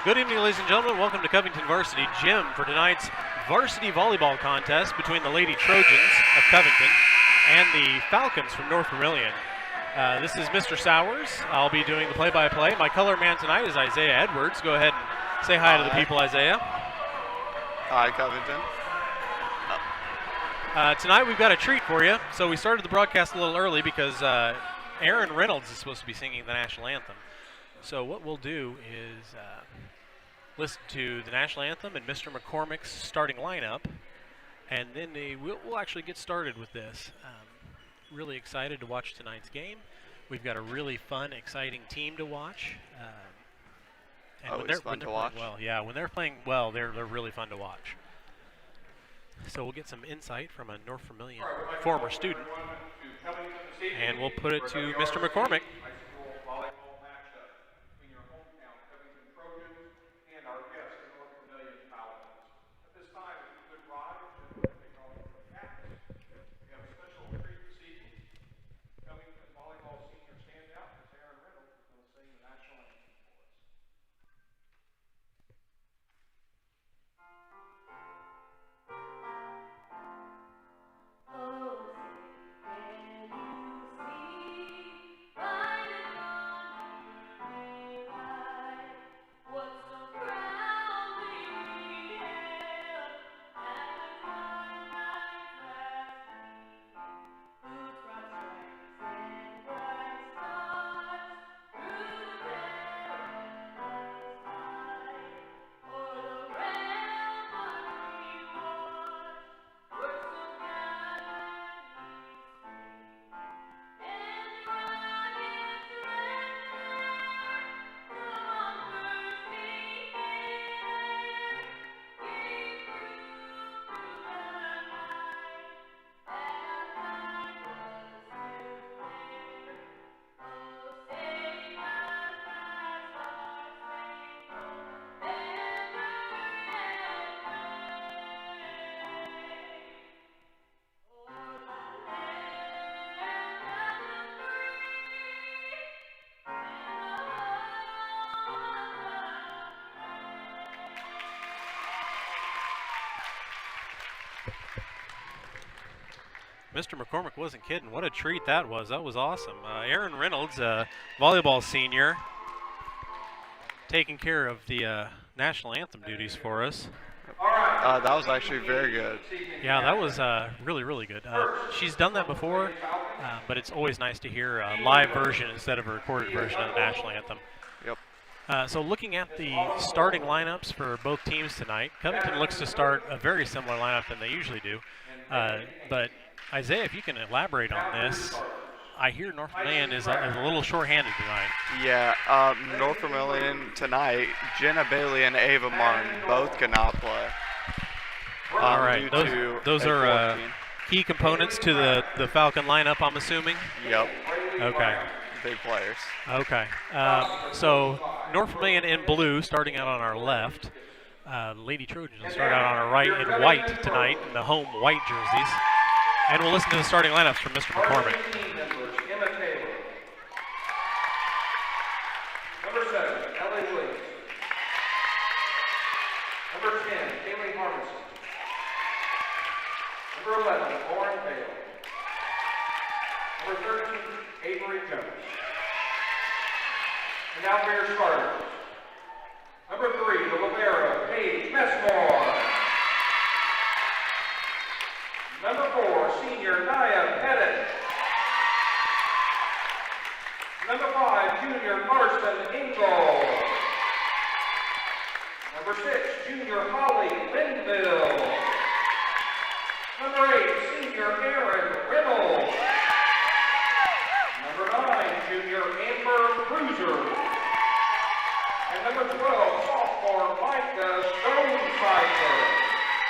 Good evening, ladies and gentlemen. Welcome to Covington Varsity Gym for tonight's varsity volleyball contest between the Lady Trojans of Covington and the Falcons from North Vermillion. This is Mr. Sowers. I'll be doing the play-by-play. My color man tonight is Isaiah Edwards. Go ahead and say hi to the people, Isaiah. Hi, Covington. Tonight we've got a treat for you. So we started the broadcast a little early because Aaron Reynolds is supposed to be singing the national anthem. So what we'll do is listen to the national anthem and Mr. McCormick's starting lineup, and then we'll actually get started with this. Really excited to watch tonight's game. We've got a really fun, exciting team to watch. And when they're playing well, yeah, when they're playing well, they're really fun to watch. So we'll get some insight from a North Vermillion former student, and we'll put it to Mr. McCormick. Mr. McCormick wasn't kidding. What a treat that was. That was awesome. Aaron Reynolds, volleyball senior, taking care of the national anthem duties for us. That was actually very good. Yeah, that was really, really good. She's done that before, but it's always nice to hear a live version instead of a recorded version of the national anthem. Yep. So looking at the starting lineups for both teams tonight, Covington looks to start a very similar lineup than they usually do. But Isaiah, if you can elaborate on this, I hear North Vermillion is a little short-handed tonight. Yeah, North Vermillion tonight, Jenna Bailey and Ava Martin both cannot play. All right, those are key components to the Falcon lineup, I'm assuming? Yep. Okay. Big players. Okay. So North Vermillion in blue, starting out on our left. Lady Trojans will start out on our right in white tonight, in the home white jerseys. And we'll listen to the starting lineups from Mr. McCormick. Number 7, Ellie Williams. Number 10, Kaylee Harbison. Number 11, Lauren Bale. Number 13, Avery Jones. And now for your starters. Number 3, the libero, Paige Messmore. Number 4, senior Nia Pettit. Number 5, junior Carson Engel. Number 6, junior Holly Linville. Number 8, senior Aaron Reynolds. Number 9, junior Amber Cruiser. And number 12, sophomore Micah Stonecipher.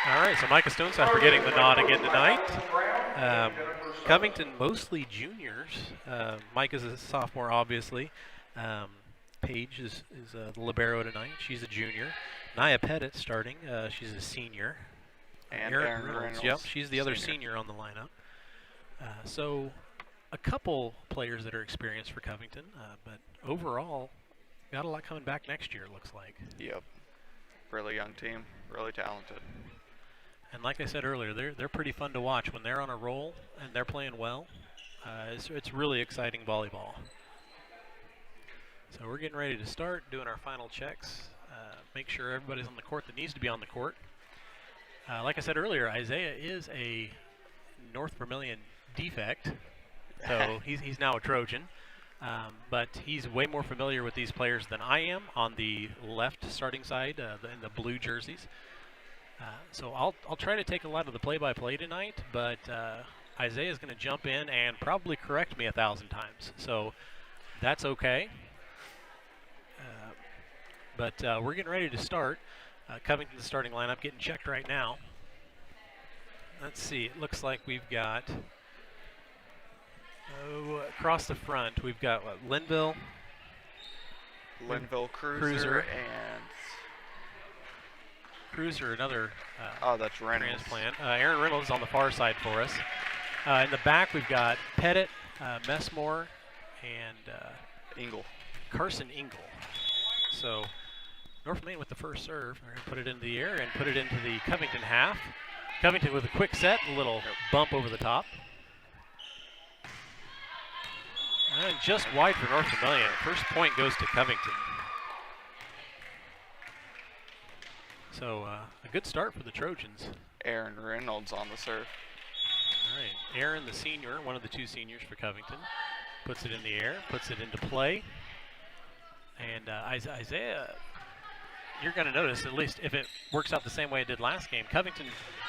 All right, so Micah Stonecipher getting the nod again tonight. Covington mostly juniors. Micah's a sophomore, obviously. Paige is the libero tonight. She's a junior. Nia Pettit starting. She's a senior. And Aaron Reynolds. Yep, she's the other senior on the lineup. So a couple players that are experienced for Covington, but overall, got a lot coming back next year, it looks like. Yep. Really young team, really talented. And like I said earlier, they're pretty fun to watch when they're on a roll and they're playing well. It's really exciting volleyball. So we're getting ready to start doing our final checks. Make sure everybody's on the court that needs to be on the court. Like I said earlier, Isaiah is a North Vermillion defect, so he's now a Trojan. But he's way more familiar with these players than I am on the left starting side in the blue jerseys. So I'll try to take a lot of the play-by-play tonight, but Isaiah's going to jump in and probably correct me 1,000 times. So that's okay. But we're getting ready to start. Covington's starting lineup getting checked right now. Let's see. It looks like we've got across the front we've got Linville, Cruiser, and Cruiser, another that's Reynolds. transplant. Aaron Reynolds on the far side for us. In the back we've got Pettit, Messmore, and Carson Engel. So North Main with the first serve. They're going to put it into the air and put it into the Covington half. Covington with a quick set, a little bump over the top. And just wide for North Vermillion. First point goes to Covington. So a good start for the Trojans. Aaron Reynolds on the serve. All right, Aaron, the senior, one of the two seniors for Covington, puts it in the air, puts it into play. And Isaiah, you're going to notice, at least if it works out the same way it did last game, Covington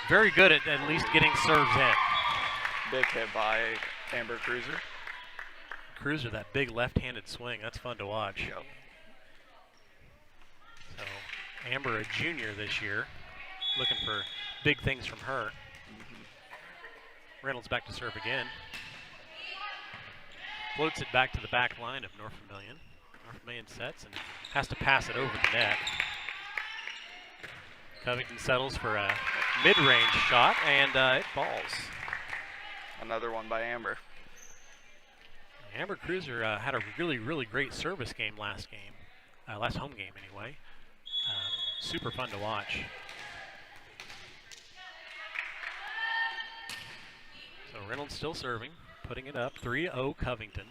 very good at least getting serves in. Big hit by Amber Cruiser. Cruiser, that big left-handed swing, that's fun to watch. Yep. So Amber, a junior this year, looking for big things from her. Reynolds back to serve again. Floats it back to the back line of North Vermillion. North Vermillion sets and has to pass it over the net. Covington settles for a mid-range shot, and it falls. Another one by Amber. Amber Cruiser had a really, really great service game last home game anyway. Super fun to watch. So Reynolds still serving, putting it up, 3-0 Covington.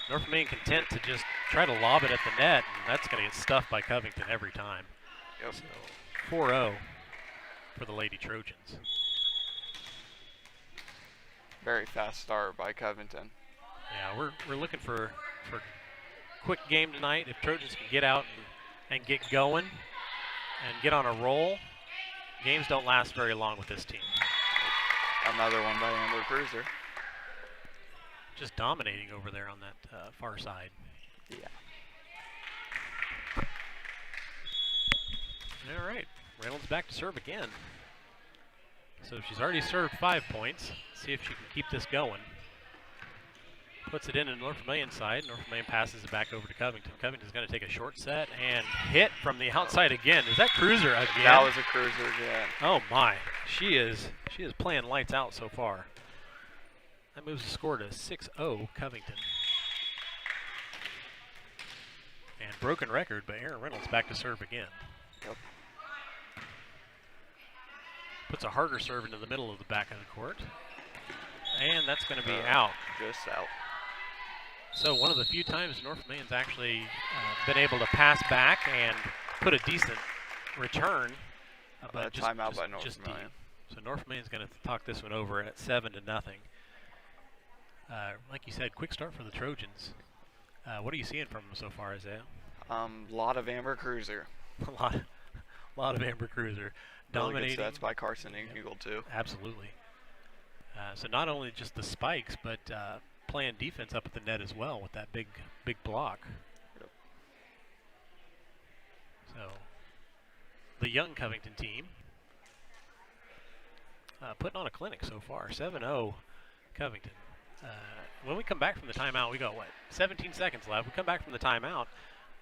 North Vermillion content to just try to lob it at the net, and that's going to get stuffed by Covington every time. Yep. So 4-0 for the Lady Trojans. Very fast start by Covington. Yeah, we're looking for quick game tonight. If Trojans can get out and get going and get on a roll, games don't last very long with this team. Another one by Amber Cruiser. Just dominating over there on that far side. Yeah. All right, Reynolds back to serve again. So she's already served 5 points. See if she can keep this going. Puts it in the North Vermillion side. North Vermillion passes it back over to Covington. Covington's going to take a short set and hit from the outside again. Is that Cruiser again? That was a Cruiser again. Oh my, she is playing lights out so far. That moves the score to 6-0 Covington. And broken record, but Aaron Reynolds back to serve again. Yep. Puts a harder serve into the middle of the back of the court. And that's going to be out. Just out. So one of the few times North Vermillion's actually been able to pass back and put a decent return. But timeout by North Vermillion. So North Vermillion's going to talk this one over at 7-0. Like you said, quick start for the Trojans. What are you seeing from them so far, Isaiah? Lot of Amber Cruiser. A lot of Amber Cruiser. Really Dominating. good sets by Carson Engel too. Absolutely. So not only just the spikes, but playing defense up at the net as well with that big block. Yep. So the young Covington team putting on a clinic so far. 7-0 Covington. When we come back from the timeout, we got 17 seconds left. We come back from the timeout,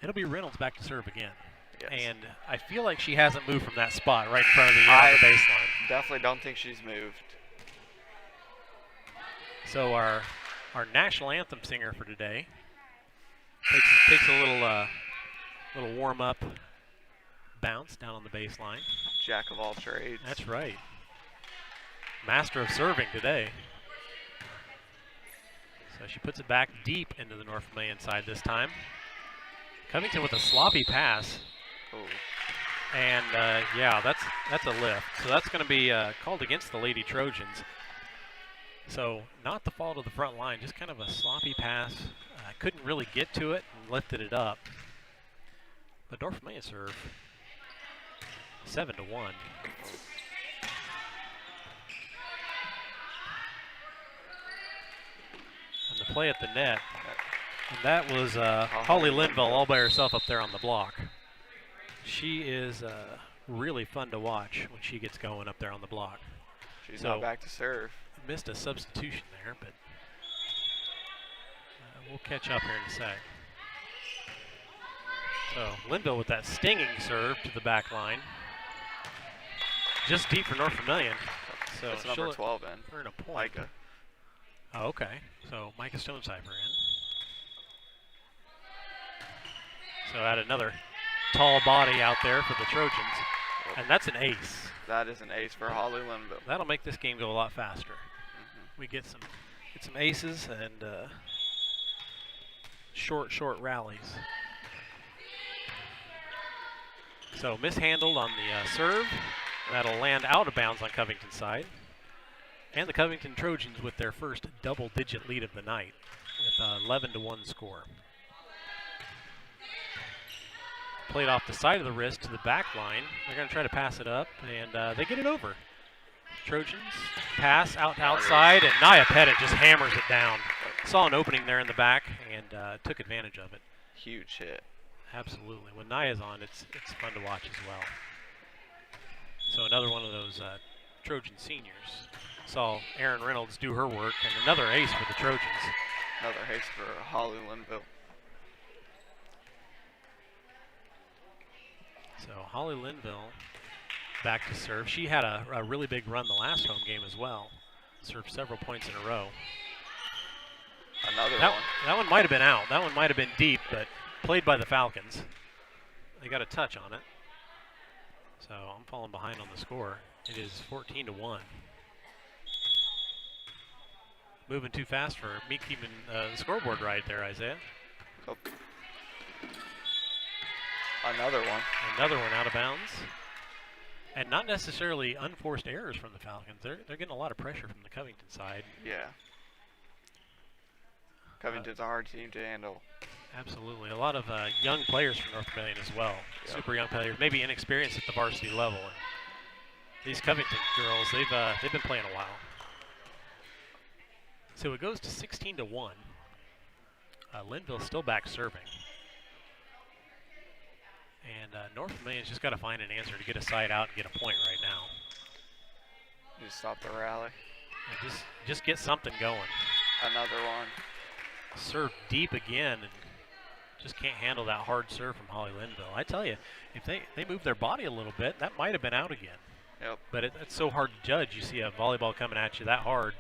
it'll be Reynolds back to serve again. Yes. And I feel like she hasn't moved from that spot right in front of the baseline. Definitely don't think she's moved. So our national anthem singer for today Takes a little warm up bounce down on the baseline. Jack of all trades. That's right. Master of serving today. So she puts it back deep into the North Vermillion side this time. Covington with a sloppy pass. Ooh. And yeah, that's a lift. So that's going to be called against the Lady Trojans. So not the fault of the front line, just kind of a sloppy pass. Couldn't really get to it and lifted it up. But North Vermillion serve 7-1. And the play at the net. And that was Holly Linville all by herself up there on the block. She is really fun to watch when she gets going up there on the block. She's not back to serve. Missed a substitution there, but we'll catch up here in a sec. So Linville with that stinging serve to the back line. Just deep for North Vermillion. So that's number 12 in. Earn a point. Micah. Oh, okay. So Micah Stonecipher in. So add another tall body out there for the Trojans. And that's an ace. That is an ace for Holly Linville. That'll make this game go a lot faster. We get some aces and short rallies. So mishandled on the serve. That'll land out of bounds on Covington's side. And the Covington Trojans with their first double-digit lead of the night with an 11-1 score. Played off the side of the wrist to the back line. They're going to try to pass it up, and they get it over. Trojans pass out to outside, and Naya Pettit just hammers it down. Saw an opening there in the back and took advantage of it. Huge hit. Absolutely. When Naya's on, it's fun to watch as well. So another one of those Trojan seniors. Saw Erin Reynolds do her work, and another ace for the Trojans. Another ace for Holly Linville. So Holly Linville back to serve. She had a really big run the last home game as well. Served several points in a row. Another one. That one might have been out. That one might have been deep, but played by the Falcons. They got a touch on it. So I'm falling behind on the score. It is 14-1. Moving too fast for me keeping the scoreboard right there, Isaiah. Oh. Another one. Another one out of bounds. And not necessarily unforced errors from the Falcons. They're getting a lot of pressure from the Covington side. Yeah. Covington's a hard team to handle. Absolutely. A lot of young players from North Vermillion as well. Yep. Super young players, maybe inexperienced at the varsity level. And these Covington girls, they've been playing a while. So it goes to 16-1. Linville still back serving. And North Vermillion's just got to find an answer to get a side out and get a point right now. Just stop the rally. And just get something going. Another one. Serve deep again and just can't handle that hard serve from Holly Linville. I tell you, if they move their body a little bit, that might have been out again. Yep. But it's so hard to judge. You see a volleyball coming at you that hard,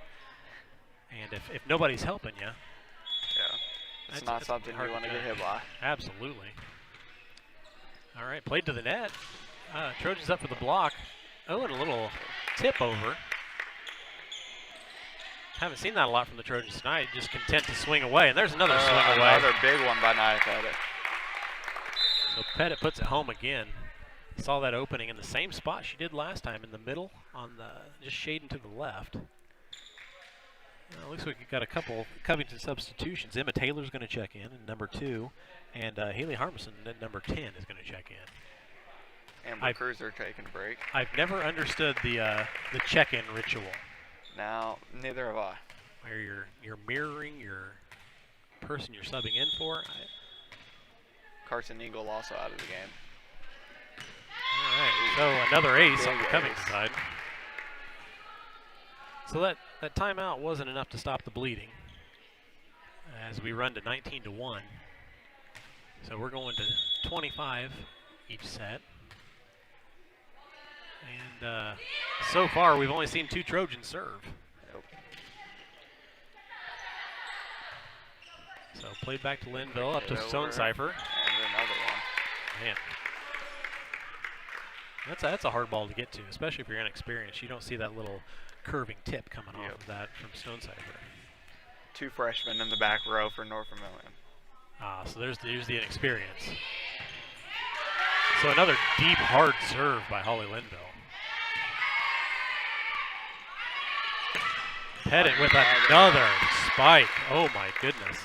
and if nobody's helping you, yeah, it's not something you want to get hit by. Absolutely. All right, played to the net. Trojans up for the block. Oh, and a little tip over. Haven't seen that a lot from the Trojans tonight. Just content to swing away, and there's another swing away. Another big one by Naya Pettit. So Pettit puts it home again. Saw that opening in the same spot she did last time, in the middle, on the just shading to the left. Looks like we've got a couple Covington substitutions. Emma Taylor's going to check in number 2, and Haley Harmison at number 10 is going to check in. Amber Cruiser taking a break. I've never understood the check-in ritual. Now, neither have I. Where you're mirroring your person you're subbing in for. Carson Eagle also out of the game. All right, so another ace on the Covington side. So that timeout wasn't enough to stop the bleeding as we run to 19-1. So we're going to 25 each set. And so far, we've only seen 2 Trojans serve. Yep. So played back to Linville, up to Over. Stonecipher. And another one. Man. That's a hard ball to get to, especially if you're inexperienced. You don't see that little curving tip coming off of that from Stonecipher. 2 freshmen in the back row for North Vermillion. So there's the inexperience. So another deep, hard serve by Holly Linville. Pettit with another spike. Oh my goodness.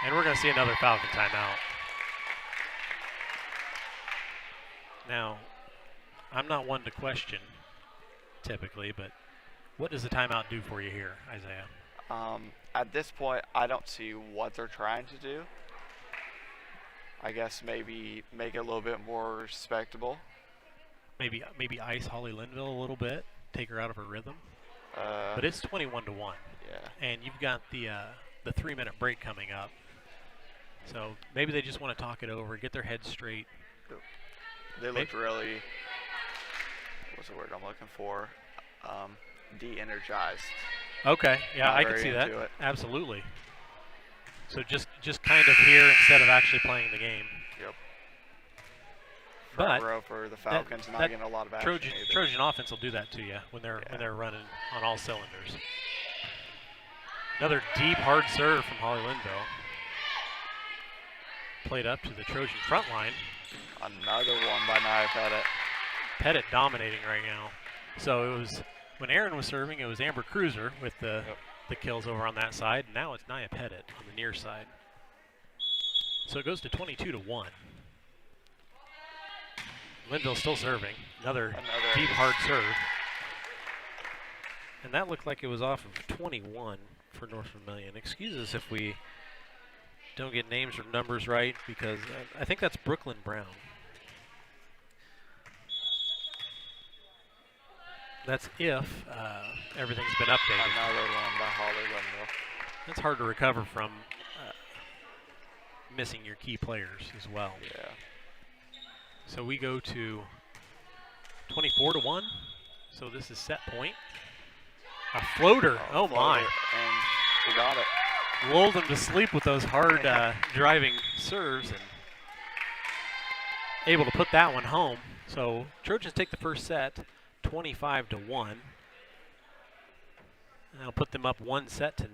And we're going to see another Falcon timeout. Now, I'm not one to question typically, but what does the timeout do for you here, Isaiah? At this point, I don't see what they're trying to do. I guess maybe make it a little bit more respectable. Maybe ice Holly Linville a little bit, take her out of her rhythm. But it's 21-1. Yeah. And you've got the 3-minute break coming up. So maybe they just want to talk it over, get their heads straight. They looked really, what's the word I'm looking for? De-energized. Okay, yeah, Not I can very see that. into it. Absolutely. So just kind of here instead of actually playing the game. Yep. But Front row for the Falcons, not getting a lot of action either. Trojan offense will do that to you when they're running on all cylinders. Another deep, hard serve from Holly Linville. Played up to the Trojan front line. Another one by Nia Pettit. Pettit dominating right now. So it was when Aaron was serving, it was Amber Cruiser with the kills over on that side. And now it's Nia Pettit on the near side. So it goes to 22-1. Linville still serving. Another deep, hard serve. And that looked like it was off of 21 for North Vermillion. Excuse us if we don't get names or numbers right, because I think that's Brooklyn Brown. That's if everything's been updated. Another one by Holly Linville. That's hard to recover from missing your key players as well. Yeah. So we go to 24-1. So this is set point. A floater. Oh my. And we got it. Lulled them to sleep with those hard driving serves and able to put that one home. So Trojans take the first set 25-1. That'll put them up 1-0.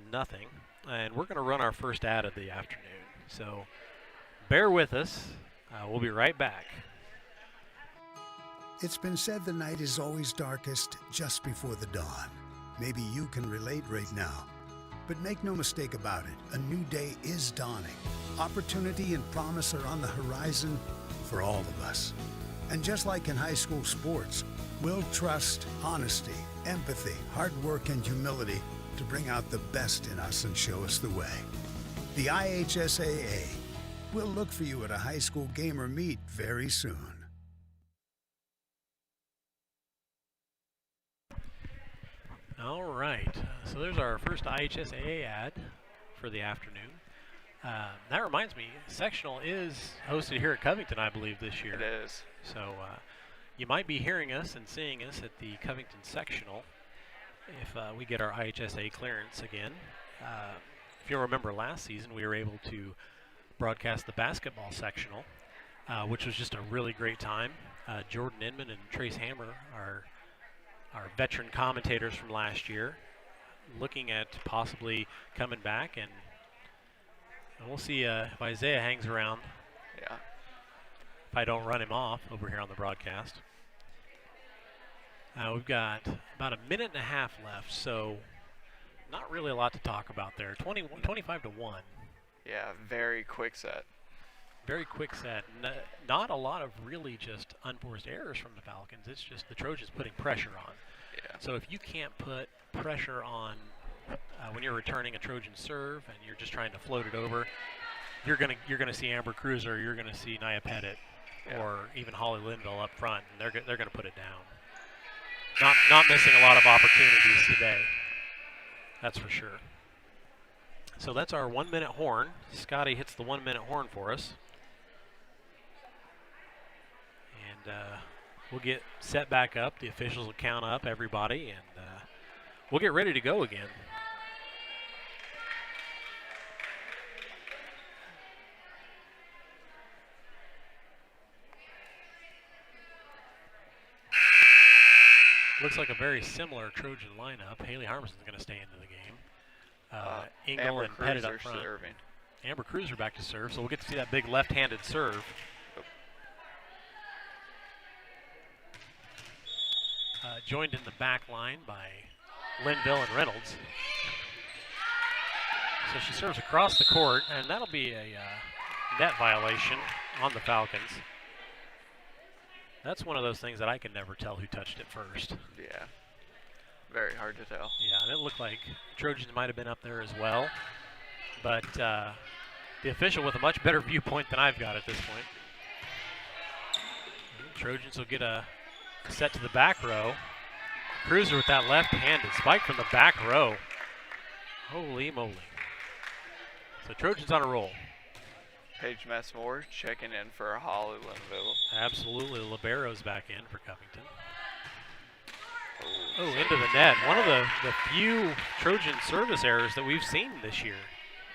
And we're going to run our first ad of the afternoon. So bear with us. We'll be right back. It's been said the night is always darkest just before the dawn. Maybe you can relate right now. But make no mistake about it, a new day is dawning. Opportunity and promise are on the horizon for all of us. And just like in high school sports, we'll trust honesty, empathy, hard work, and humility to bring out the best in us and show us the way. The IHSAA will look for you at a high school game or meet very soon. All right, so there's our first IHSAA ad for the afternoon. That reminds me, sectional is hosted here at Covington, I believe, this year. It is. So you might be hearing us and seeing us at the Covington sectional if we get our IHSA clearance again. If you'll remember last season, we were able to broadcast the basketball sectional, which was just a really great time. Jordan Inman and Trace Hammer are our veteran commentators from last year, looking at possibly coming back, and we'll see if Isaiah hangs around. Yeah. If I don't run him off over here on the broadcast. We've got about a minute and a half left, so not really a lot to talk about there. 25-1. Yeah, very quick set. Very quick set. Not a lot of really just unforced errors from the Falcons. It's just the Trojans putting pressure on. Yeah. So if you can't put pressure on when you're returning a Trojan serve and you're just trying to float it over, you're gonna see Amber Cruiser, you're gonna see Nia Pettit, or even Holly Linville up front, and they're gonna put it down. Not missing a lot of opportunities today. That's for sure. So that's our 1-minute horn. Scotty hits the 1-minute horn for us. And we'll get set back up. The officials will count up everybody, and we'll get ready to go again. Looks like a very similar Trojan lineup. Haley Harmison's going to stay into the game. Engel Amber and Pettit up Cruiser front. serving. Amber Cruiser back to serve, so we'll get to see that big left-handed serve. Joined in the back line by Linville and Reynolds. So she serves across the court, and that'll be a net violation on the Falcons. That's one of those things that I can never tell who touched it first. Yeah. Very hard to tell. Yeah, and it looked like Trojans might have been up there as well. But the official with a much better viewpoint than I've got at this point. Trojans will get a set to the back row. Cruiser with that left-handed spike from the back row. Holy moly. So Trojans on a roll. Paige Messmore checking in for Holly Linville. Absolutely, the libero's back in for Covington. Oh, into the net. One of the few Trojan service errors that we've seen this year.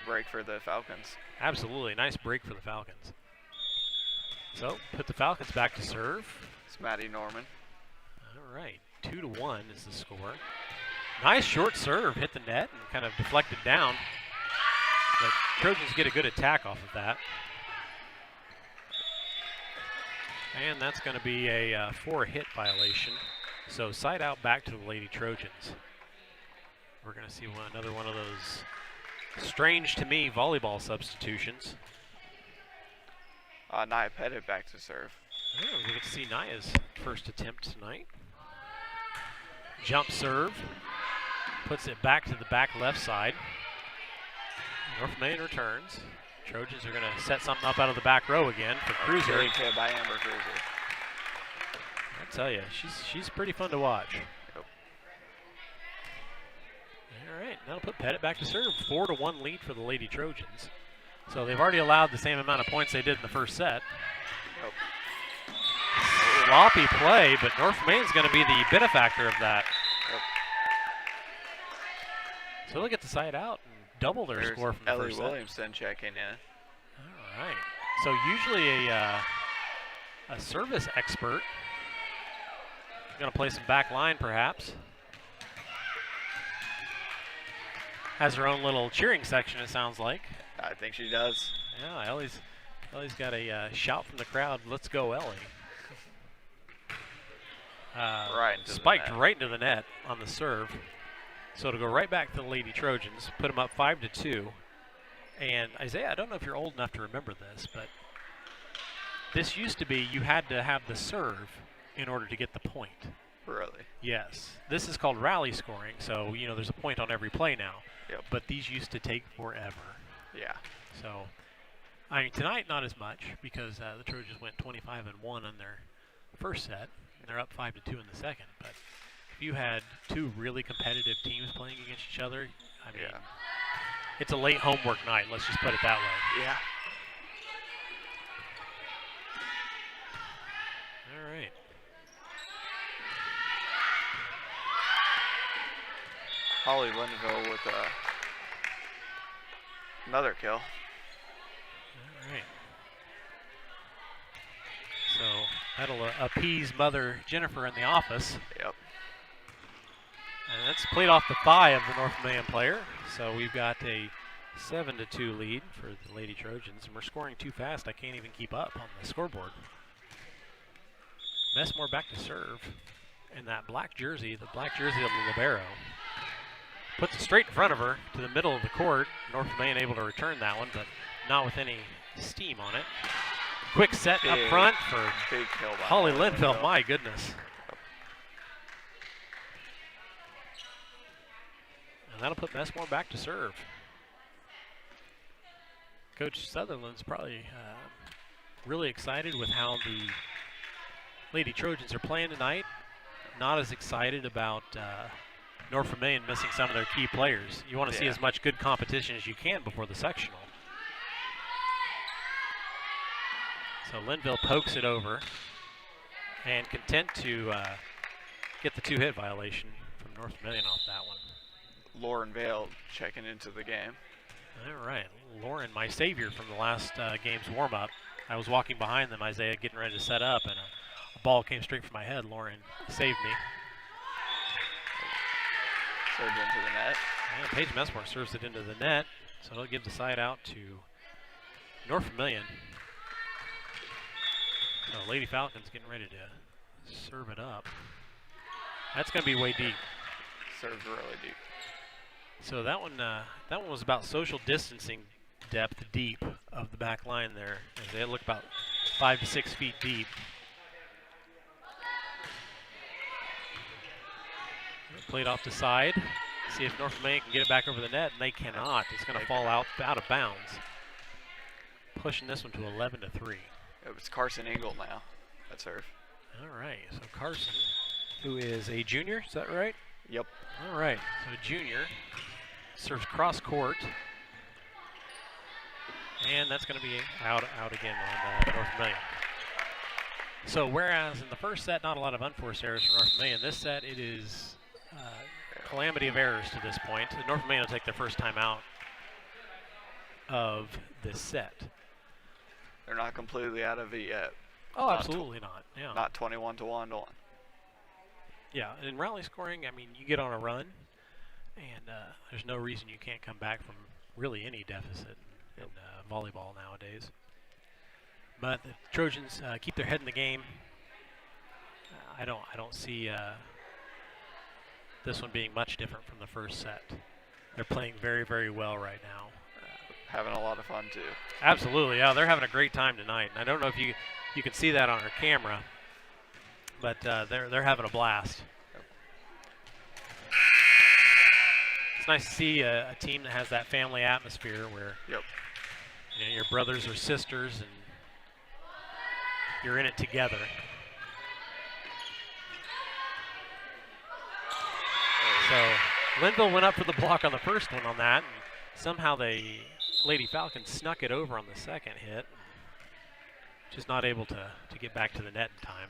Break for the Falcons. Absolutely, nice break for the Falcons. So, put the Falcons back to serve. It's Maddie Norman. All right, 2-1 is the score. Nice short serve, hit the net and kind of deflected down. But Trojans get a good attack off of that. And that's going to be a 4-hit violation. So side out back to the Lady Trojans. We're going to see another one of those strange to me volleyball substitutions. Nia Pettit back to serve. Oh, we get to see Nia's first attempt tonight. Jump serve. Puts it back to the back left side. North Main returns. Trojans are going to set something up out of the back row again for Cruiser. Great hit by Amber Cruiser. I tell you, she's pretty fun to watch. Yep. All right, that'll put Pettit back to serve. 4-1 lead for the Lady Trojans. So they've already allowed the same amount of points they did in the first set. Yep. Sloppy play, but North Main's going to be the benefactor of that. Yep. So they'll get the side out and double their There's score from the Ellie first set. Williamson checking in. All right. So usually a service expert going to play some back line perhaps. Has her own little cheering section, it sounds like. I think she does. Yeah, Ellie's got a shout from the crowd, "Let's go, Ellie." Right into the spiked net. right into the net on the serve. So it'll go right back to the Lady Trojans, put them up 5-2. And Isaiah, I don't know if you're old enough to remember this, but this used to be you had to have the serve in order to get the point. Really? Yes. This is called rally scoring, so there's a point on every play now. Yep. But these used to take forever. Yeah. So, I mean, tonight not as much because the Trojans went 25-1 on their first set, and they're up 5-2 in the second. But if you had two really competitive teams playing against each other, I mean, Yeah. it's a late homework night. Let's just put it that way. Yeah. All right. Holly Linville with another kill. All right. So that'll appease Mother Jennifer in the office. Yep. And that's played off the thigh of the North Vermillion player. So we've got a 7-2 lead for the Lady Trojans, and we're scoring too fast. I can't even keep up on the scoreboard. Messmore back to serve. And that black jersey, the black jersey of the libero, puts it straight in front of her to the middle of the court. North Vermillion able to return that one, but not with any steam on it. Quick set up front for Big kill by Holly Linville. My goodness. And that'll put Messmore back to serve. Coach Sutherland's probably really excited with how the Lady Trojans are playing tonight. Not as excited about North Vermillion missing some of their key players. You want to see as much good competition as you can before the sectional. So Linville pokes it over and content to get the 2-hit violation from North Vermillion off that one. Lauren Vale checking into the game. All right, Lauren, my savior from the last game's warm-up. I was walking behind them, Isaiah, getting ready to set up, and a ball came straight for my head. Lauren saved me. Served into the net. And Paige Messmore serves it into the net, so it'll give the side out to North Vermillion. So Lady Falcons getting ready to serve it up. That's going to be way deep. Served really deep. So that one was about social distancing depth deep of the back line there, as they look about 5 to 6 feet deep. Played off the side. See if North Vermillion can get it back over the net, and they cannot. It's going to fall out of bounds. Pushing this one to 11 to 3. It was Carson Engel now at serve. All right, so Carson, who is a junior, is that right? Yep. All right, so junior serves cross court, and that's going to be out again on North Vermillion. So whereas in the first set, not a lot of unforced errors for North Vermillion, this set it is calamity of errors to this point. North Vermillion will take their first time out of this set. They're not completely out of it yet. Oh, absolutely not. Yeah. Not 21 to 1 to 1. Yeah, in rally scoring, I mean, you get on a run, and there's no reason you can't come back from really any deficit in volleyball nowadays. But the Trojans keep their head in the game. I don't see this one being much different from the first set. They're playing very, very well right now. Having a lot of fun too. Absolutely, yeah. They're having a great time tonight. And I don't know if you can see that on our camera, but they're having a blast. It's nice to see a team that has that family atmosphere where you know, your brothers or sisters and you're in it together. So Linville went up for the block on the first one on that, and somehow Lady Falcons snuck it over on the second hit. Just not able to get back to the net in time.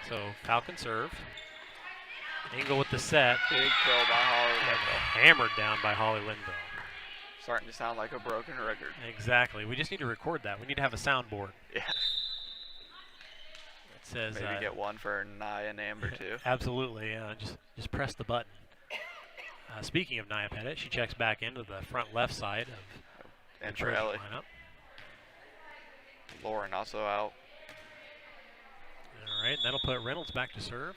So Falcon serve. Engel with the set. Big kill by Holly Linville. Hammered down by Holly Linville. Starting to sound like a broken record. Exactly. We just need to record that. We need to have a soundboard. Yeah. It says maybe get one for Nia and Amber too. Absolutely. Just press the button. Speaking of Nia Pettit, she checks back into the front left side of and the Trojan Ellie. lineup. Lauren also out. All right, and that'll put Reynolds back to serve,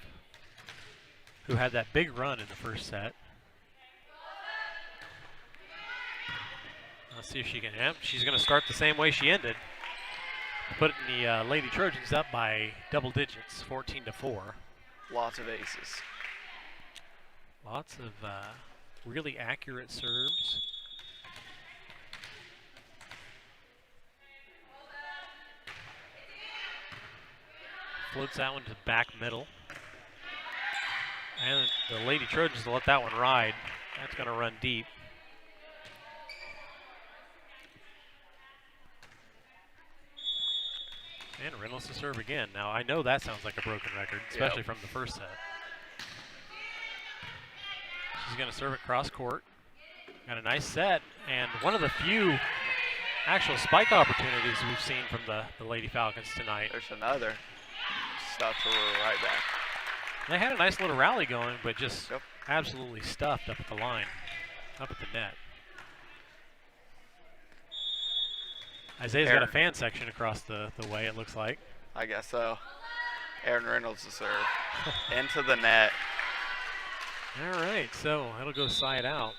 who had that big run in the first set. Let's see if she can. Yep, she's going to start the same way she ended. Putting the Lady Trojans up by double digits, 14 to 4. Lots of aces. Lots of really accurate serves. Floats that one to the back middle. And the Lady Trojans will let that one ride. That's going to run deep. And Reynolds to serve again. Now, I know that sounds like a broken record, especially from the first set. She's going to serve it cross court. Got a nice set, and one of the few actual spike opportunities we've seen from the Lady Falcons tonight. There's another. Stuffed her right back. They had a nice little rally going, but just absolutely stuffed up at the line, up at the net. Isaiah's got a fan section across the way, it looks like. I guess so. Aaron Reynolds to serve. Into the net. All right, so it'll go side out.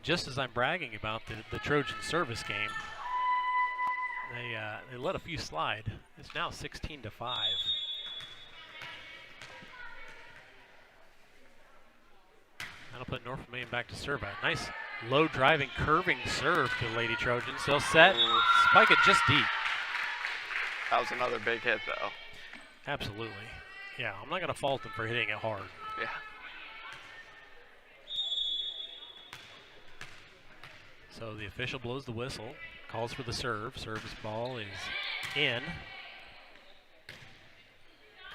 Just as I'm bragging about the Trojan service game, they let a few slide. It's now 16 to 5. That'll put North Vermillion back to serve. A nice low driving, curving serve to Lady Trojans. They'll set, spike it just deep. That was another big hit, though. Absolutely. Yeah, I'm not going to fault them for hitting it hard. Yeah. So the official blows the whistle, calls for the serve. Service ball is in.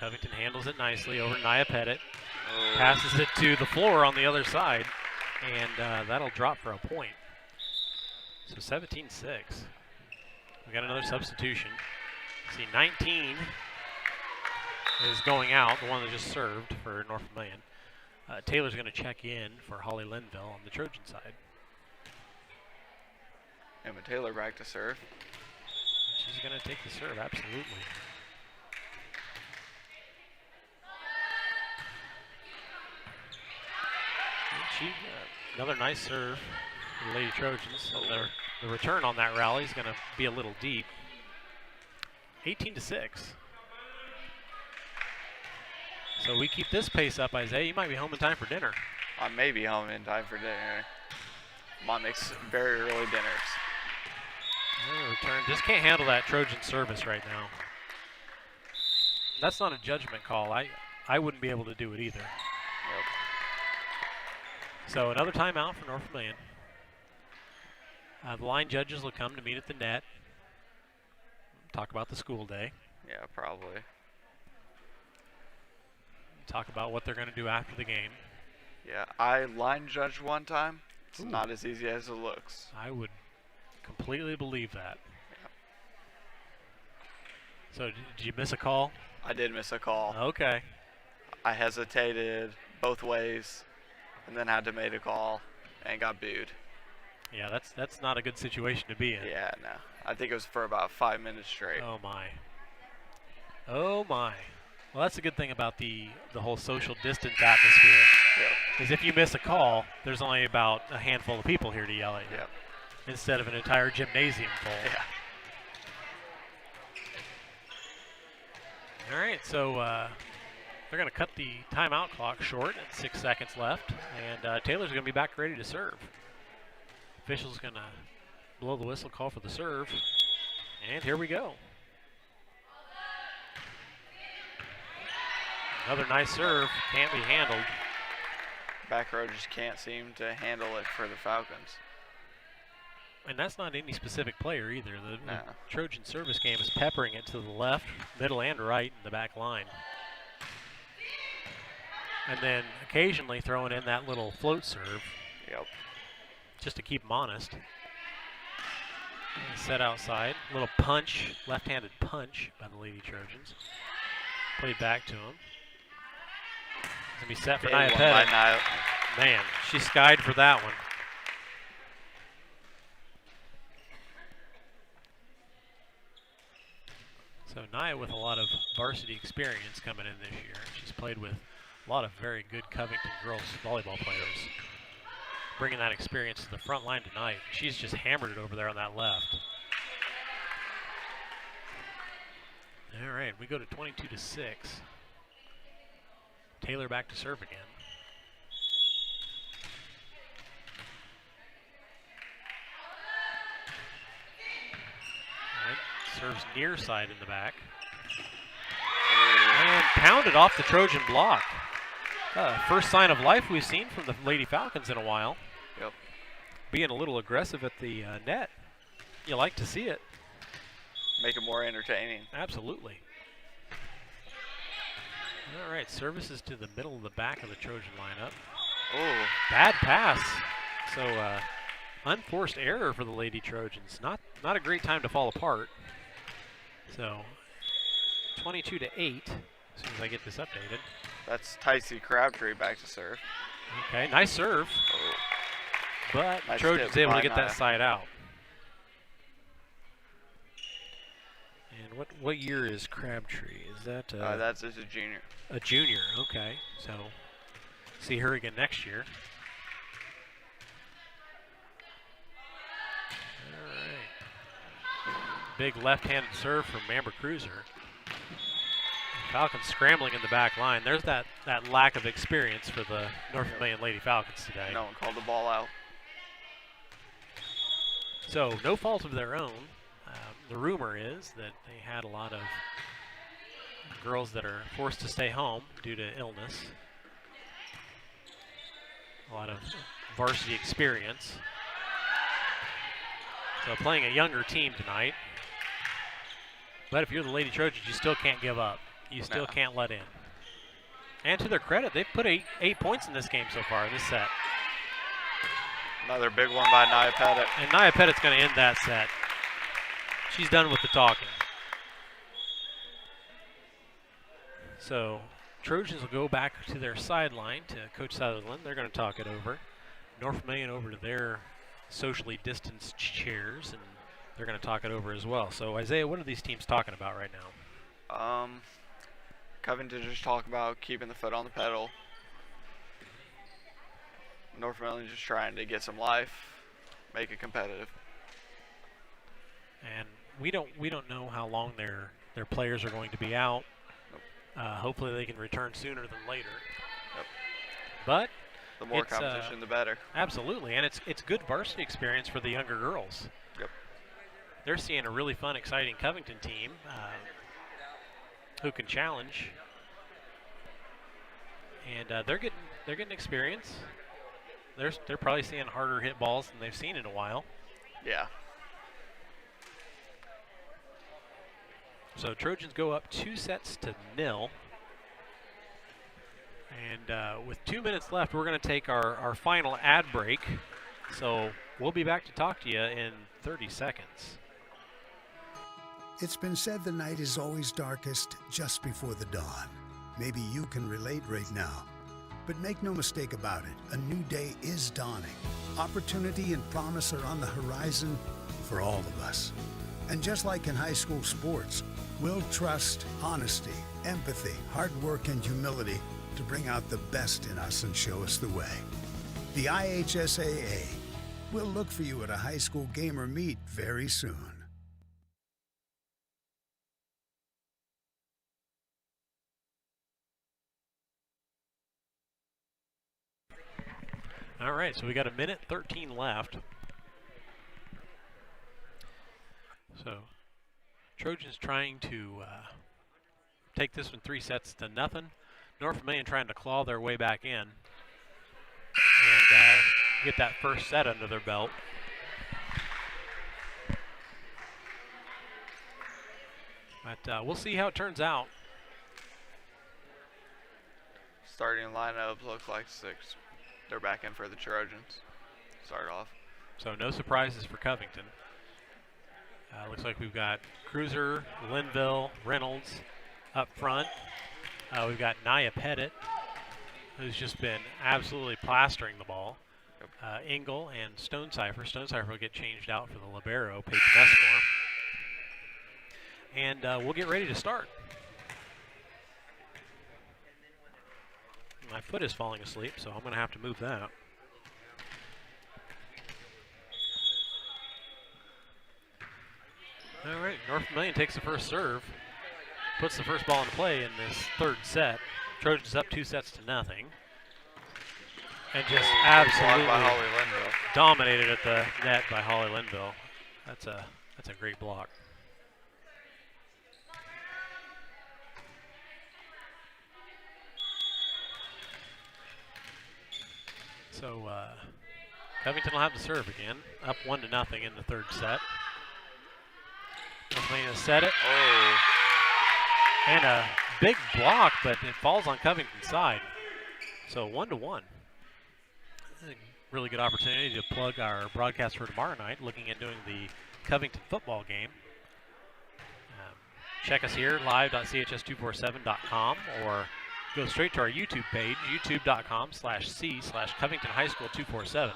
Covington handles it nicely over Nia Pettit. Passes it to the floor on the other side, and that'll drop for a point. So 17-6. We got another substitution. See 19 is going out, the one that just served for North Vermillion. Taylor's going to check in for Holly Linville on the Trojan side. Emma Taylor back to serve. She's going to take the serve, absolutely. Another nice serve for the Lady Trojans. So the return on that rally is going to be a little deep. 18-6. So we keep this pace up, Isaiah. You might be home in time for dinner. I may be home in time for dinner. Mom makes very early dinners. Return. Just can't handle that Trojan service right now. That's not a judgment call. I wouldn't be able to do it either. Yep. So another timeout for North Vermillion. The line judges will come to meet at the net. Talk about the school day. Yeah, probably. Talk about what they're going to do after the game. Yeah, I line judged one time. It's Ooh. not as easy as it looks. I would completely believe that. Yeah. So did you miss a call? I did miss a call. Okay. I hesitated both ways and then had to make a call and got booed. Yeah, that's not a good situation to be in. Yeah, no. I think it was for about 5 minutes straight. Oh my. Oh my. Well, that's a good thing about the whole social distance atmosphere. Yep. Is if you miss a call, there's only about a handful of people here to yell at you. Yep. Instead of an entire gymnasium full. Yeah. All right, so they're going to cut the timeout clock short at 6 seconds left, and Taylor's going to be back ready to serve. Official's going to blow the whistle, call for the serve, and here we go. Another nice serve, can't be handled. Back row just can't seem to handle it for the Falcons. And that's not any specific player either. The No. Trojan service game is peppering it to the left, middle, and right in the back line. And then occasionally throwing in that little float serve. Yep. Just to keep them honest. Set outside. Little punch, left-handed punch by the Lady Trojans. Played back to him. Going to be set for Big one by Nia. Nia. Man, she skied for that one. So Nia with a lot of varsity experience coming in this year. She's played with a lot of very good Covington girls volleyball players. Bringing that experience to the front line tonight. She's just hammered it over there on that left. All right, we go to 22-6. Taylor back to serve again. All right, serves near side in the back. And pounded off the Trojan block. First sign of life we've seen from the Lady Falcons in a while. Yep. Being a little aggressive at the net. You like to see it. Make it more entertaining. Absolutely. All right, services to the middle of the back of the Trojan lineup. Oh. Bad pass. So unforced error for the Lady Trojans. Not a great time to fall apart. So 22-8 as soon as I get this updated. That's Tycee Crabtree back to serve. Okay, nice serve. Oh. But Nice Trojans tip able to by get that Nia. side out. And what year is Crabtree? Is that That's just a junior. a junior? Okay, so see her again next year. All right. Big left-handed serve from Amber Cruiser. Falcons scrambling in the back line. There's that lack of experience for the North Vermillion Lady Falcons today. No one called the ball out. So no fault of their own. The rumor is that they had a lot of girls that are forced to stay home due to illness. A lot of varsity experience. So playing a younger team tonight. But if you're the Lady Trojans, you still can't give up. You still can't let in. And to their credit, they've put eight points in this game so far in this set. Another big one by Nia Pettit. And Nia Pettit's going to end that set. She's done with the talking. So Trojans will go back to their sideline to Coach Sutherland. They're going to talk it over. North Vermillion over to their socially distanced chairs, and they're going to talk it over as well. So Isaiah, what are these teams talking about right now? Covington just talking about keeping the foot on the pedal. North Vermillion just trying to get some life, make it competitive. And we don't know how long their players are going to be out. Nope. Hopefully they can return sooner than later. Yep. But the more competition, the better. Absolutely, and it's good varsity experience for the younger girls. Yep. They're seeing a really fun, exciting Covington team who can challenge, and they're getting experience. They're probably seeing harder hit balls than they've seen in a while. Yeah. So Trojans go up 2-0. And with 2 minutes left, we're going to take our final ad break. So we'll be back to talk to you in 30 seconds. It's been said the night is always darkest just before the dawn. Maybe you can relate right now. But make no mistake about it, a new day is dawning. Opportunity and promise are on the horizon for all of us. And just like in high school sports, we'll trust honesty, empathy, hard work, and humility to bring out the best in us and show us the way. The IHSAA will look for you at a high school game or meet very soon. All right, so we got 1:13 left. So Trojans trying to take this one 3-0. North Vermillion trying to claw their way back in and get that first set under their belt. But we'll see how it turns out. Starting lineup looks like 6. They're back in for the Trojans. Start off. So no surprises for Covington. Looks like we've got Cruiser, Linville, Reynolds up front. We've got Nia Pettit, who's just been absolutely plastering the ball. Yep. Engel and Stonecipher. Stonecipher will get changed out for the libero, Paige Messmore. And we'll get ready to start. My foot is falling asleep, so I'm going to have to move that. All right, North Vermillion takes the first serve, puts the first ball into play in this third set. Trojans up 2-0. And just absolutely dominated at the net by Holly Linville. That's a great block. So Covington will have to serve again, up 1-0 in the third set. Vermillion has set it. Oh. And a big block, but it falls on Covington's side. So 1-1. Really good opportunity to plug our broadcast for tomorrow night, looking at doing the Covington football game. Check us here, live.chs247.com, or go straight to our YouTube page, youtube.com/c/Covington High School 247.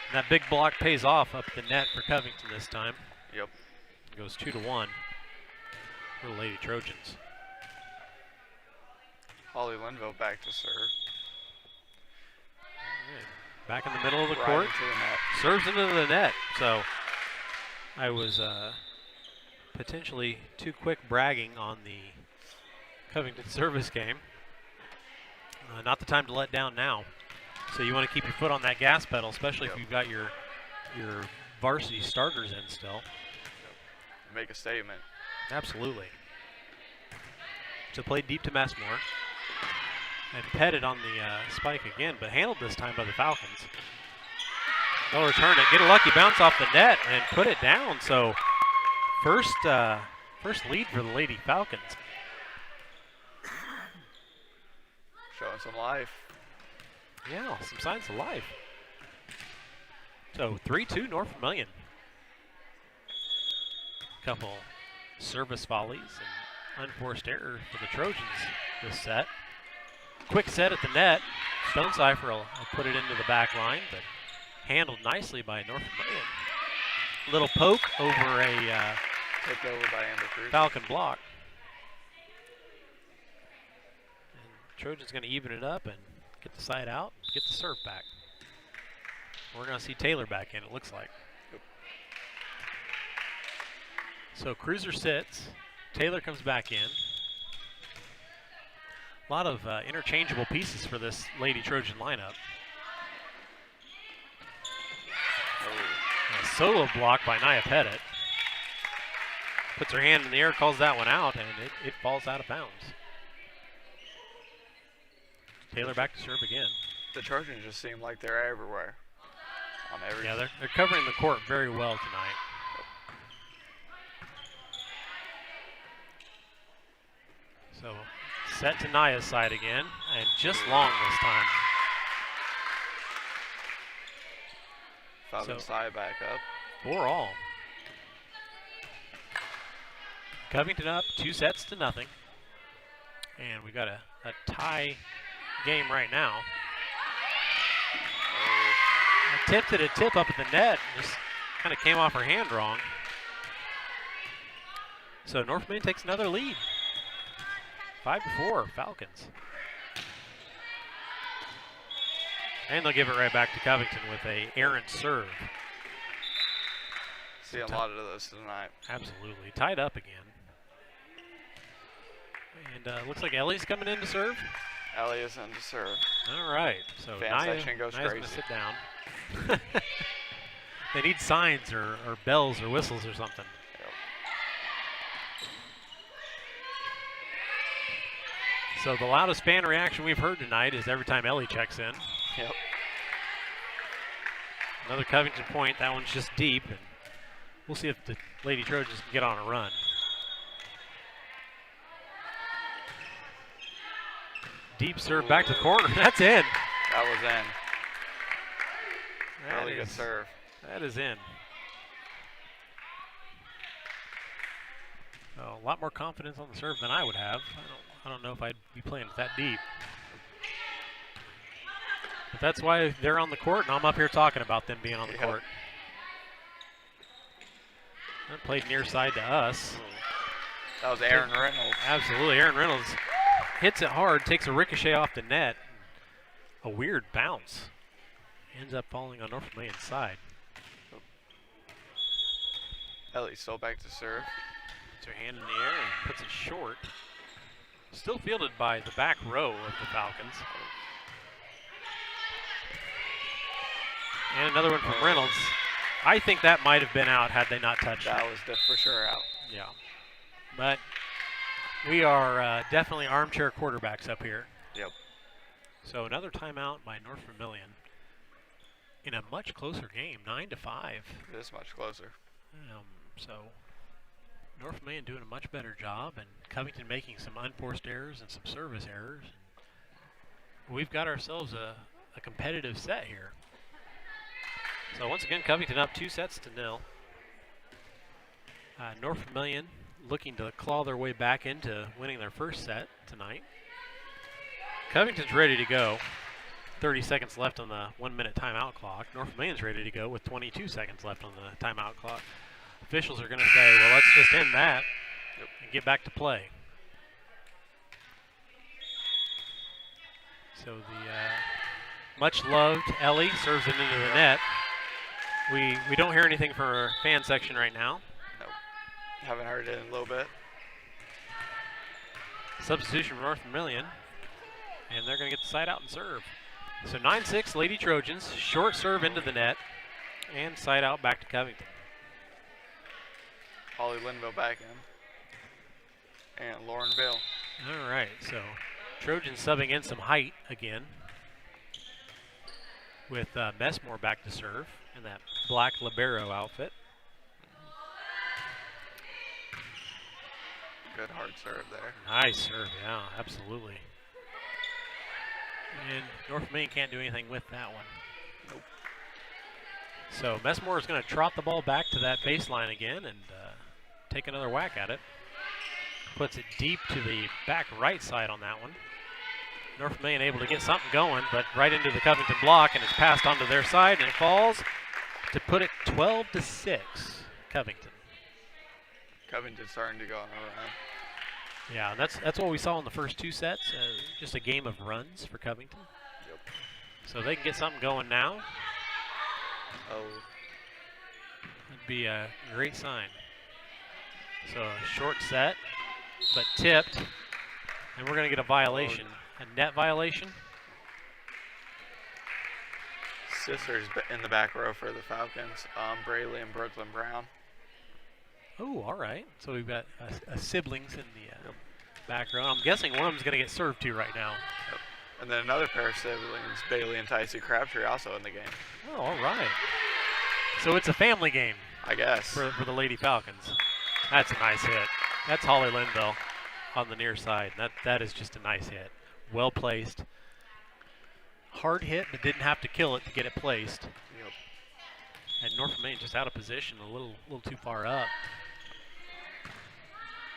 And that big block pays off up the net for Covington this time. Yep. It goes 2-1 for the Lady Trojans. Holly Linville back to serve. Back in the middle of the Right court, into the net. serves into the net. So I was potentially too quick bragging on the Covington service game. Not the time to let down now. So you want to keep your foot on that gas pedal, especially if you've got your varsity starters in still. Make a statement. Absolutely. So played deep to Messmore. And Pettit on the spike again, but handled this time by the Falcons. They'll return it, get a lucky bounce off the net, and put it down. So first lead for the Lady Falcons. Showing some life. Yeah, some signs of life. So 3-2 North Vermillion. Couple service volleys and unforced error for the Trojans this set. Quick set at the net. Stonecipher will put it into the back line, but handled nicely by North Vermillion. Little poke over a Tipped over by Amber Cruz. Falcon block. And Trojans going to even it up and get the side out, get the serve back. We're going to see Taylor back in, it looks like. Yep. So Cruiser sits. Taylor comes back in. A lot of interchangeable pieces for this Lady Trojan lineup. A solo block by Nia Pettit. Puts her hand in the air, calls that one out, and it falls out of bounds. Taylor back to serve again. The Trojans just seem like they're everywhere. On every Yeah, they're covering the court very well tonight. So set to Nia's side again, and just long this time. Falcon side back up. 4-all. Covington up 2-0. And we got a tie game right now. Attempted a tip up at the net, just kind of came off her hand wrong. So North Main takes another lead. 5-4, Falcons. And they'll give it right back to Covington with a errant serve. See a lot of those tonight. Absolutely. Tied up again. And looks like Ellie's coming in to serve. Ellie is in to serve. All right. So Fan Nia, section goes Nia's crazy. gonna sit down. They need signs or bells or whistles or something. Yep. So the loudest fan reaction we've heard tonight is every time Ellie checks in. Yep. Another Covington point. That one's just deep. And we'll see if the Lady Trojans can get on a run. Deep serve back to the corner. That's in. That was in. That Really good is- serve. That is in. Oh, a lot more confidence on the serve than I would have. I don't know if I'd be playing it that deep. But that's why they're on the court, and I'm up here talking about them being on the court. That played near side to us. That was Aaron Reynolds. Absolutely, Aaron Reynolds hits it hard, takes a ricochet off the net. A weird bounce. Ends up falling on North Vermillion's side. Ellie still back to serve. Puts her hand in the air and puts it short. Still fielded by the back row of the Falcons. And another one from Reynolds. I think that might have been out had they not touched That it. was for sure out. Yeah. But we are definitely armchair quarterbacks up here. Yep. So another timeout by North Vermillion in a much closer game, 9-5. It is much closer. So North Vermillion doing a much better job, and Covington making some unforced errors and some service errors. We've got ourselves a competitive set here. So once again, Covington up 2-0. North Vermillion looking to claw their way back into winning their first set tonight. Covington's ready to go. 30 seconds left on the 1-minute timeout clock. North Vermillion's ready to go with 22 seconds left on the timeout clock. Officials are going to say, well, let's just end that and get back to play. So the much-loved Ellie serves it into the net. We don't hear anything from our fan section right now. Nope. Haven't heard it in a little bit. Substitution for North Vermillion. And they're going to get the side out and serve. So 9-6 Lady Trojans. Short serve into the net. And side out back to Covington. Holly Linville back in. And Lauren Bill. All right, so Trojans subbing in some height again. With Messmore back to serve in that black libero outfit. Good hard serve there. Nice serve, yeah, absolutely. And North Main can't do anything with that one. Nope. So Messmore is going to trot the ball back to that baseline again and take another whack at it. Puts it deep to the back right side on that one. North Vermillion able to get something going, but right into the Covington block, and it's passed onto their side, and it falls to put it 12-6, Covington. Covington's starting to go on a run. Yeah, that's what we saw in the first 2 sets, just a game of runs for Covington. Yep. So they can get something going now. Oh. That'd be a great sign. So a short set, but tipped, and we're going to get a violation, a net violation. Sisters in the back row for the Falcons, Brayley and Brooklyn Brown. Oh, all right. So we've got siblings in the back row. I'm guessing one of them's going to get served to right now. Yep. And then another pair of siblings, Bailey and Tyson Crabtree, also in the game. Oh, all right. So it's a family game, I guess. for the Lady Falcons. That's a nice hit. That's Holly Linville on the near side. That is just a nice hit. Well placed. Hard hit, but didn't have to kill it to get it placed. Yep. And North Vermillion just out of position, a little too far up.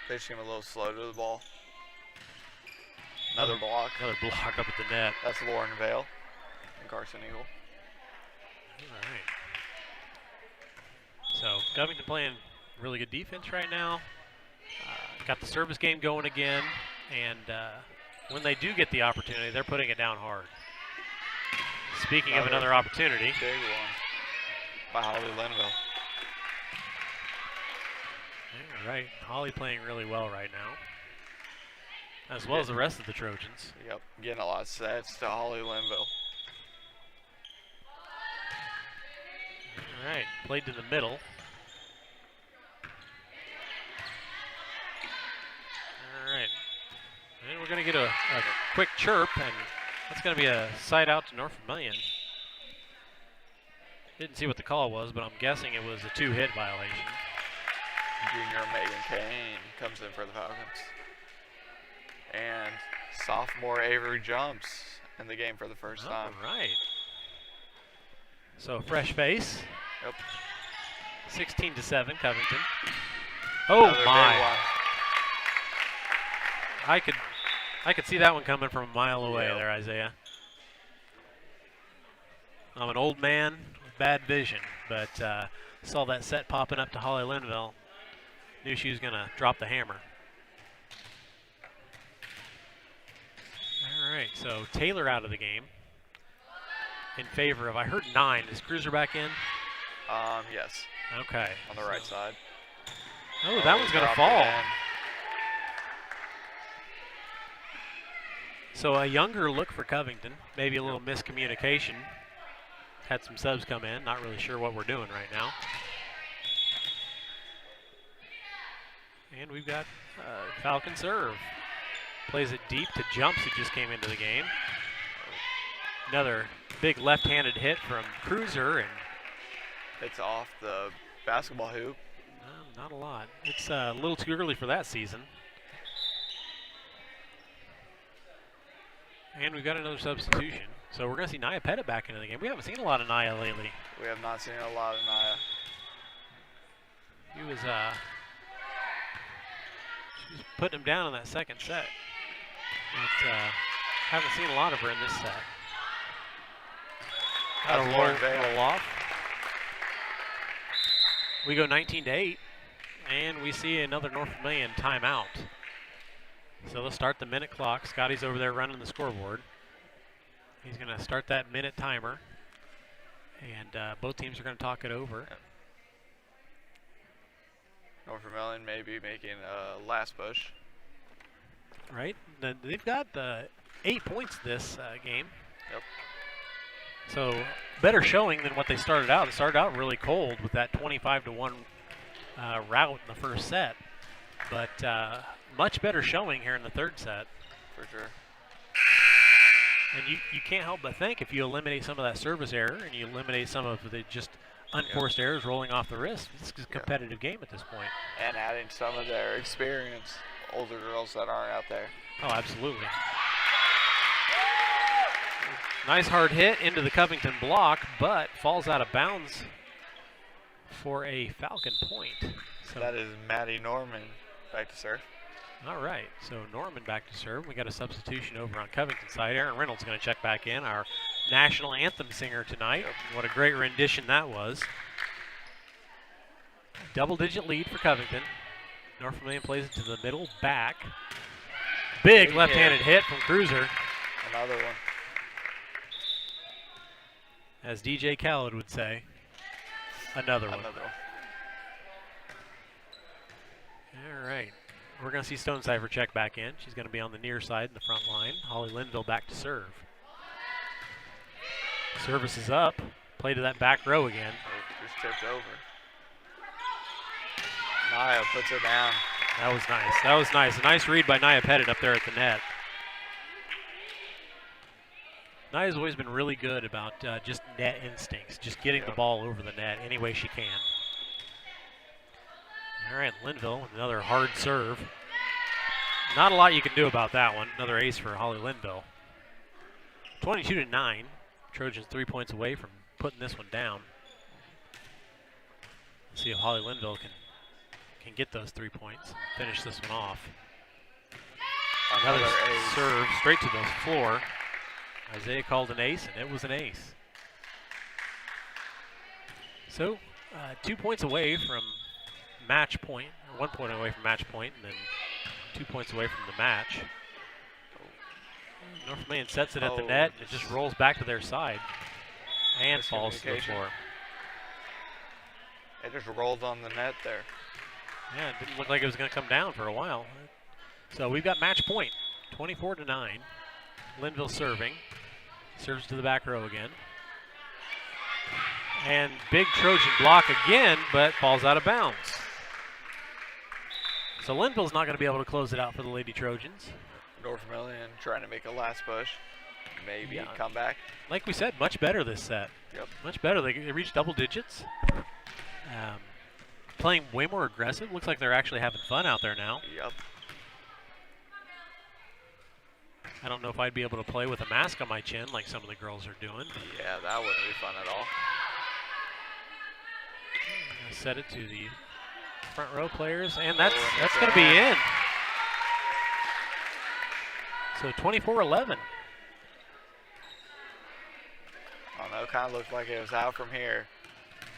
They just came a little slow to the ball. Another block. Another block up at the net. That's Lauren Vale and Carson Eagle. All right. So Covington playing really good defense right now. Got the service game going again, and when they do get the opportunity, they're putting it down hard. Speaking of another opportunity. Big one by Holly Linville. All right, Holly playing really well right now, as well as the rest of the Trojans. Yep, getting a lot of sets to Holly Linville. All right, played to the middle. All right, and we're going to get a quick chirp, and that's going to be a side out to North Vermillion. Didn't see what the call was, but I'm guessing it was a 2-hit violation. Junior Megan Kane comes in for the Falcons. And sophomore Avery jumps in the game for the first time. All right. So fresh face. Yep. 16-7, Covington. Oh Another my! big one. I could see that one coming from a mile away Yep. there, Isaiah. I'm an old man with bad vision, but saw that set popping up to Holly Linville. Knew she was going to drop the hammer. All right, so Taylor out of the game in favor of, I heard 9. Is Cruiser back in? Yes, Okay. on the right side. Oh, that one's going to dropped fall. it in. So a younger look for Covington, maybe a little miscommunication. Had some subs come in, not really sure what we're doing right now. And we've got Falcon serve. Plays it deep to Jumps, who just came into the game. Another big left-handed hit from Cruiser, and It's off the basketball hoop. not a lot. It's a little too early for that season. And we've got another substitution. So we're going to see Nia Pettit back into the game. We haven't seen a lot of Nia lately. We have not seen a lot of Nia. She was putting him down in that second set. But haven't seen a lot of her in this set. Got That's a Lauren Vale. roll off. We go 19-8, and we see another North Vermillion timeout. So let's start the minute clock. Scotty's over there running the scoreboard. He's going to start that minute timer, and both teams are going to talk it over. North Vermillion may be making a last push. Right? They've got 8 points this game. Yep. So better showing than what they started out. They started out really cold with that 25-1 rout in the first set. But much better showing here in the third set. For sure. And you can't help but think if you eliminate some of that service error and you eliminate some of the just unforced errors rolling off the wrist, it's a competitive game at this point. And adding some of their experience, older girls that aren't out there. Oh, absolutely. Nice hard hit into the Covington block, but falls out of bounds for a Falcon point. So That is Maddie Norman back to serve. All right, so Norman back to serve. We got a substitution over on Covington side. Aaron Reynolds going to check back in, our national anthem singer tonight. What a great rendition that was. Double-digit lead for Covington. North Vermillion plays it to the middle, back. Big left-handed hit from Cruiser. Another one. As DJ Khaled would say, another one. All right. We're going to see Stonecipher check back in. She's going to be on the near side in the front line. Holly Linville back to serve. Service is up. Play to that back row again. Just tipped over. Naya puts it down. That was nice. That was nice. A nice read by Naya Pettit up there at the net. Naya's always been really good about just net instincts, just getting the ball over the net any way she can. All right, Linville with another hard serve. Not a lot you can do about that one. Another ace for Holly Linville. 22-9. Trojans 3 points away from putting this one down. Let's see if Holly Linville can get those 3 points and finish this one off. Another serve straight to the floor. Isaiah called an ace, and it was an ace. So 2 points away from match point, or 1 point away from match point, and then 2 points away from the match. North Vermillion sets it at the net, and it just rolls back to their side and falls to the floor. It just rolled on the net there. Yeah, it didn't look like it was going to come down for a while. So we've got match point, 24-9. Linville serving. Serves to the back row again. And big Trojan block again, but falls out of bounds. So Linville's not going to be able to close it out for the Lady Trojans. North Vermillion trying to make a last push. Maybe come back. Like we said, much better this set. Yep. Much better. They reached double digits. Playing way more aggressive. Looks like they're actually having fun out there now. Yep. I don't know if I'd be able to play with a mask on my chin like some of the girls are doing. Yeah, that wouldn't be fun at all. Set it to the front row players, and that's going to be in. So 24-11. I don't know, kind of looked like it was out from here.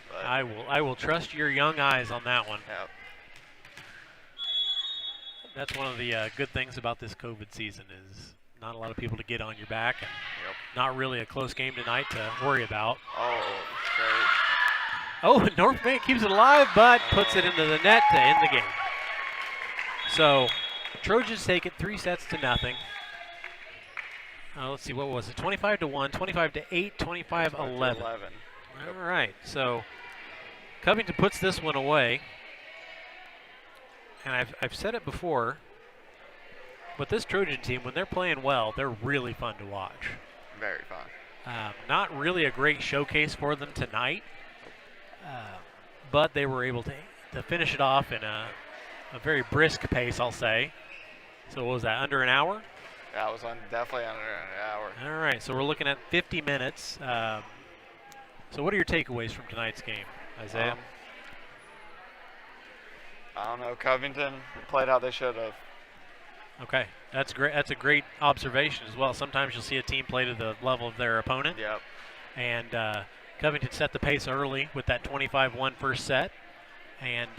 But I will trust your young eyes on that one. Yep. That's one of the good things about this COVID season is not a lot of people to get on your back, and not really a close game tonight to worry about. Oh, great. Oh, North Vermillion keeps it alive, but puts it into the net to end the game. So Trojans take it 3-0. Let's see, what was it? 25-1, 25-8, 25-11. All right, so Covington puts this one away. And I've said it before, but this Trojan team, when they're playing well, they're really fun to watch. Very fun. Not really a great showcase for them tonight, but they were able to finish it off in a very brisk pace, I'll say. So what was that, under an hour? That was definitely under an hour. All right, so we're looking at 50 minutes. So what are your takeaways from tonight's game, Isaiah? I don't know. Covington played how they should have. Okay, that's great. That's a great observation as well. Sometimes you'll see a team play to the level of their opponent. Yep. And Covington set the pace early with that 25-1 first set, and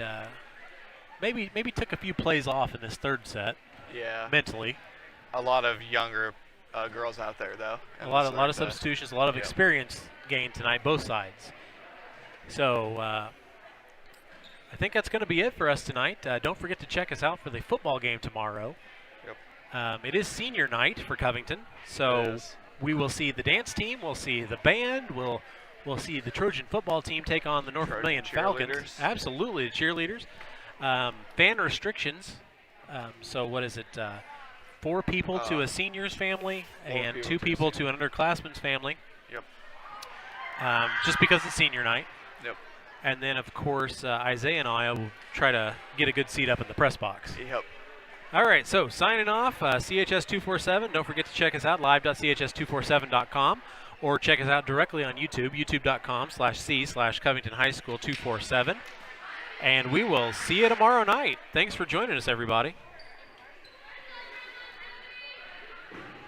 maybe took a few plays off in this third set. Yeah. Mentally. A lot of younger girls out there though. A lot of substitutions, a lot of experience gained tonight, both sides. So I think that's going to be it for us tonight. Don't forget to check us out for the football game tomorrow. Yep. It is senior night for Covington, so we will see the dance team, we'll see the band, we'll see the Trojan football team take on the North Vermillion Falcons. Absolutely, the cheerleaders. Fan restrictions. So what is it? 4 people to a senior's family and 2 people to an underclassman's family. Yep. Just because it's senior night. Yep. And then, of course, Isaiah and I will try to get a good seat up in the press box. Yep. All right, so signing off, CHS247. Don't forget to check us out, live.chs247.com, or check us out directly on YouTube, youtube.com/c/Covington High School 247. And we will see you tomorrow night. Thanks for joining us, everybody.